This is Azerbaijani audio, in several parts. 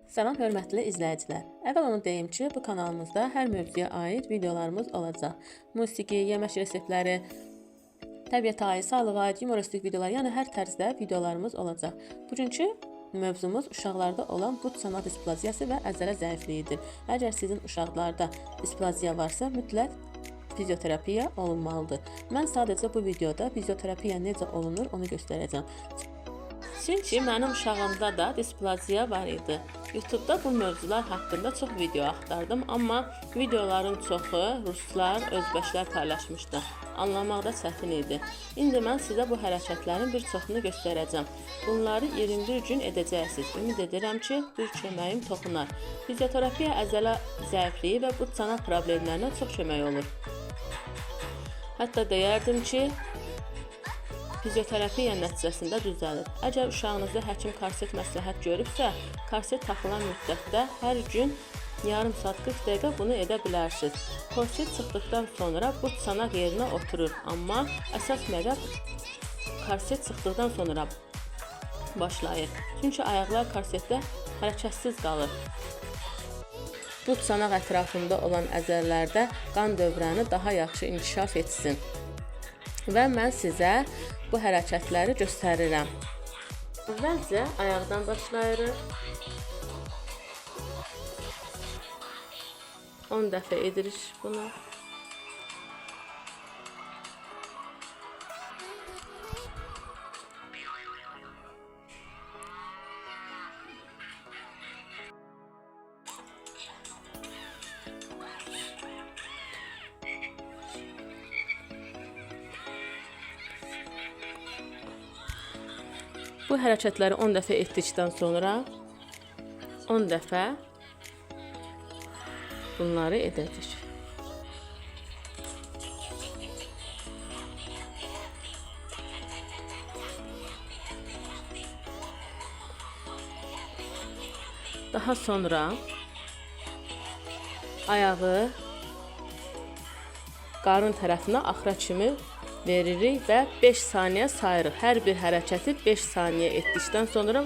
Salam hörmətli izləyicilər. Əvvəl onu deyim ki, bu kanalımızda hər mövzuya aid videolarımız olacaq. Musiqi, yemək reseptləri, təbiətə aid, sağlığa aid, humoristik videolar, yəni hər tərzdə videolarımız olacaq. Bugünkü mövzumuz uşaqlarda olan bud çana displaziyası və əzələ zəifliyidir. Əgər sizin uşaqlarda displaziya varsa, mütləq fizioterapiya olunmalıdır. Mən sadəcə bu videoda fizioterapiya necə olunur onu göstərəcəm. Çünki mənim uşağımda da displaziya var idi. YouTube'da bu mövzular haqqında çox video axtardım, amma videoların çoxu ruslar, özbəşlər paylaşmışdı. Anlamaqda çətin idi. İndi mən sizə bu hərəkətlərin bir çoxunu göstərəcəm. Bunları 21 gün edəcəksiniz. Ümid edirəm ki, bir köməyim toxunar. Fizioterapiya əzələ zəifliyi və bud çanaq problemlərinə çox kömək olur. Hətta deyərdim ki, fizioterapiya nəticəsində düzəlir. Əgər uşağınızda həkim korset məsləhət görübsə, korset taxılan müddətdə hər gün yarım saat 40 dəqiqə bunu edə bilərsiniz. Korset çıxdıqdan sonra bud çanaq yerinə oturur, amma əsas məqam korset çıxdıqdan sonra başlayır. Çünki ayaqlar korsetdə hərəkətsiz qalır. Bud çanaq ətrafında olan əzələlərdə qan dövrəni daha yaxşı inkişaf etsin. Və mən sizə bu hərəkətləri göstərirəm. Əvvəlcə ayaqdan başlayırıq. 10 dəfə edirik bunu. Bu hərəkətləri 10 dəfə etdikdən sonra 10 dəfə bunları edəcək. Daha sonra ayağı qarın tərəfinə axıra kimi veririk və 5 saniyə sayırıq. Hər bir hərəkəti 5 saniyə etdikdən sonra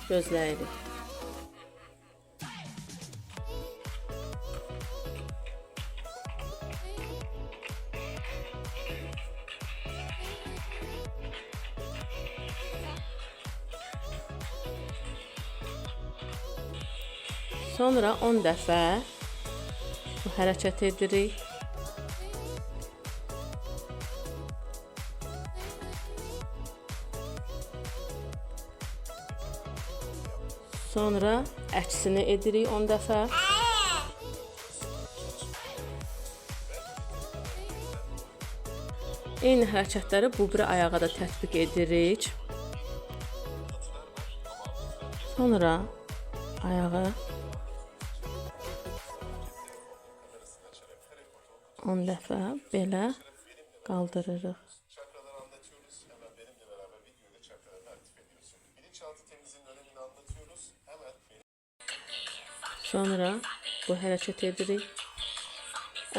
gözləyirik. Sonra 10 dəfə bu hərəkət edirik. Sonra əksini edirik 10 dəfə. Eyni hərəkətləri bu biri ayağa da tətbiq edirik. Sonra ayağı 10 dəfə belə qaldırırıq. Sonra bu hərəkət edirik.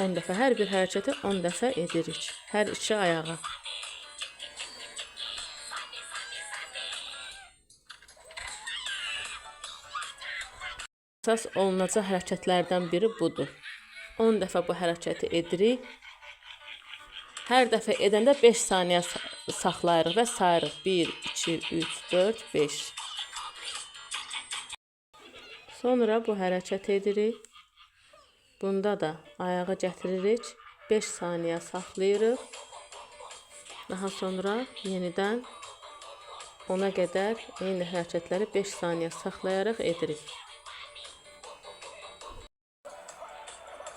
10 dəfə, hər bir hərəkəti 10 dəfə edirik. Hər iki ayağa. Əsas olunacaq hərəkətlərdən biri budur. 10 dəfə bu hərəkəti edirik. Hər dəfə edəndə 5 saniyə saxlayırıq və sayırıq. 1, 2, 3, 4, 5. Sonra bu hərəkət edirik. Bunda da ayağı gətiririk. 5 saniyə saxlayırıq. Daha sonra yenidən 10-a qədər eyni hərəkətləri 5 saniyə saxlayaraq edirik.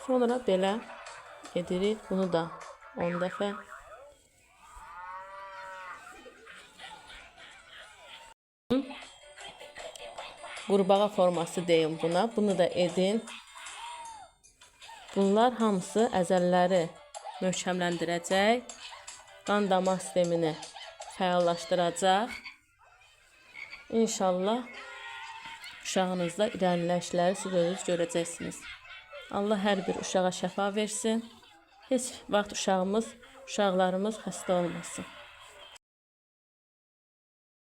Sonra belə edirik. Bunu da 10 dəfə. Qurbağa forması deyim buna. Bunu da edin. Bunlar hamısı əzələləri möhkəmləndirəcək. Qan damar sistemini fəallaşdıracaq. İnşallah uşağınızda irəliləyişləri siz özünüz görəcəksiniz. Allah hər bir uşağa şəfa versin. Heç vaxt uşaqlarımız xəstə olmasın.